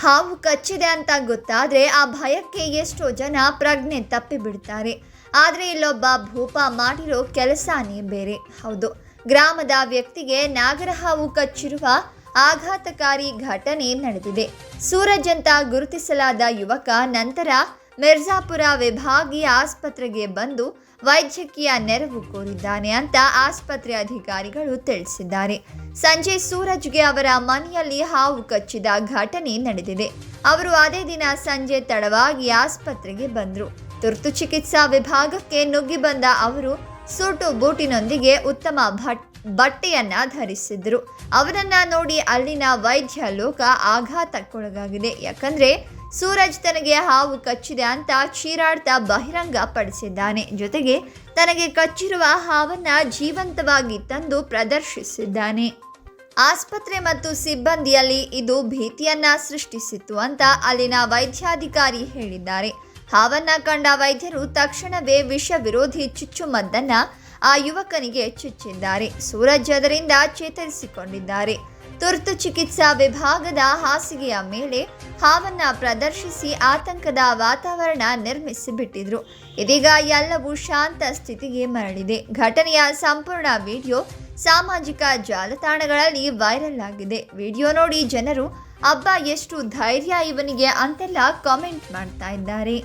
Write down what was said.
ಹಾವು ಕಚ್ಚಿದೆ ಅಂತ ಗೊತ್ತಾದರೆ ಆ ಭಯಕ್ಕೆ ಎಷ್ಟೋ ಜನ ಪ್ರಜ್ಞೆ ತಪ್ಪಿ ಬಿಡ್ತಾರೆ. ಆದರೆ ಇಲ್ಲೊಬ್ಬ ಭೂಪ ಮಾಡಿರೋ ಕೆಲಸನೇ ಬೇರೆ. ಹೌದು, ಗ್ರಾಮದ ವ್ಯಕ್ತಿಗೆ ನಾಗರಹಾವು ಕಚ್ಚಿರುವ ಆಘಾತಕಾರಿ ಘಟನೆ ನಡೆದಿದೆ. ಸೂರಜ್ ಅಂತ ಗುರುತಿಸಲಾದ ಯುವಕ ನಂತರ ಮಿರ್ಜಾಪುರ ವಿಭಾಗೀಯ ಆಸ್ಪತ್ರೆಗೆ ಬಂದು ವೈದ್ಯಕೀಯ ನೆರವು ಕೋರಿದ್ದಾನೆ ಅಂತ ಆಸ್ಪತ್ರೆ ಅಧಿಕಾರಿಗಳು ತಿಳಿಸಿದ್ದಾರೆ. ಸಂಜೆ ಸೂರಜ್ಗೆ ಅವರ ಮನೆಯಲ್ಲಿ ಹಾವು ಕಚ್ಚಿದ ಘಟನೆ ನಡೆದಿದೆ. ಅವರು ಅದೇ ದಿನ ಸಂಜೆ ತಡವಾಗಿ ಆಸ್ಪತ್ರೆಗೆ ಬಂದರು. ತುರ್ತು ಚಿಕಿತ್ಸಾ ವಿಭಾಗಕ್ಕೆ ನುಗ್ಗಿ ಬಂದ ಅವರು ಸೂಟು ಬೂಟಿನೊಂದಿಗೆ ಉತ್ತಮ ಬಟ್ಟೆಯನ್ನ ಧರಿಸಿದ್ರು. ಅವರನ್ನ ನೋಡಿ ಅಲ್ಲಿನ ವೈದ್ಯ ಲೋಕ ಆಘಾತಕ್ಕೊಳಗಾಗಿದೆ. ಯಾಕಂದ್ರೆ ಸೂರಜ್ ತನಗೆ ಹಾವು ಕಚ್ಚಿದೆ ಅಂತ ಚೀರಾಡ್ತಾ ಬಹಿರಂಗ ಪಡಿಸಿದ್ದಾನೆ. ಜೊತೆಗೆ ತನಗೆ ಕಚ್ಚಿರುವ ಹಾವನ್ನ ಜೀವಂತವಾಗಿ ತಂದು ಪ್ರದರ್ಶಿಸಿದ್ದಾನೆ. ಆಸ್ಪತ್ರೆ ಮತ್ತು ಸಿಬ್ಬಂದಿಯಲ್ಲಿ ಇದು ಭೀತಿಯನ್ನ ಸೃಷ್ಟಿಸಿತ್ತು ಅಂತ ಅಲ್ಲಿನ ವೈದ್ಯಾಧಿಕಾರಿ ಹೇಳಿದ್ದಾರೆ. ಹಾವನ್ನ ಕಂಡ ವೈದ್ಯರು ತಕ್ಷಣವೇ ವಿಷ ವಿರೋಧಿ ಚುಚ್ಚುಮದ್ದನ್ನ ಆ ಯುವಕನಿಗೆ ಚುಚ್ಚಿದ್ದಾರೆ. ಸೂರಜ್ ಅದರಿಂದ ಚೇತರಿಸಿಕೊಂಡಿದ್ದಾರೆ. ತುರ್ತು ಚಿಕಿತ್ಸಾ ವಿಭಾಗದ ಹಾಸಿಗೆಯ ಮೇಲೆ ಹಾವನ್ನ ಪ್ರದರ್ಶಿಸಿ ಆತಂಕದ ವಾತಾವರಣ ನಿರ್ಮಿಸಿಬಿಟ್ಟಿದ್ರು. ಇದೀಗ ಎಲ್ಲವೂ ಶಾಂತ ಸ್ಥಿತಿಗೆ ಮರಳಿದೆ. ಘಟನೆಯ ಸಂಪೂರ್ಣ ವಿಡಿಯೋ ಸಾಮಾಜಿಕ ಜಾಲತಾಣಗಳಲ್ಲಿ ವೈರಲ್ ಆಗಿದೆ. ವಿಡಿಯೋ ನೋಡಿ ಜನರು ಅಬ್ಬಾ ಎಷ್ಟು ಧೈರ್ಯ ಇವನಿಗೆ ಅಂತೆಲ್ಲ ಕಾಮೆಂಟ್ ಮಾಡ್ತಾ ಇದ್ದಾರೆ.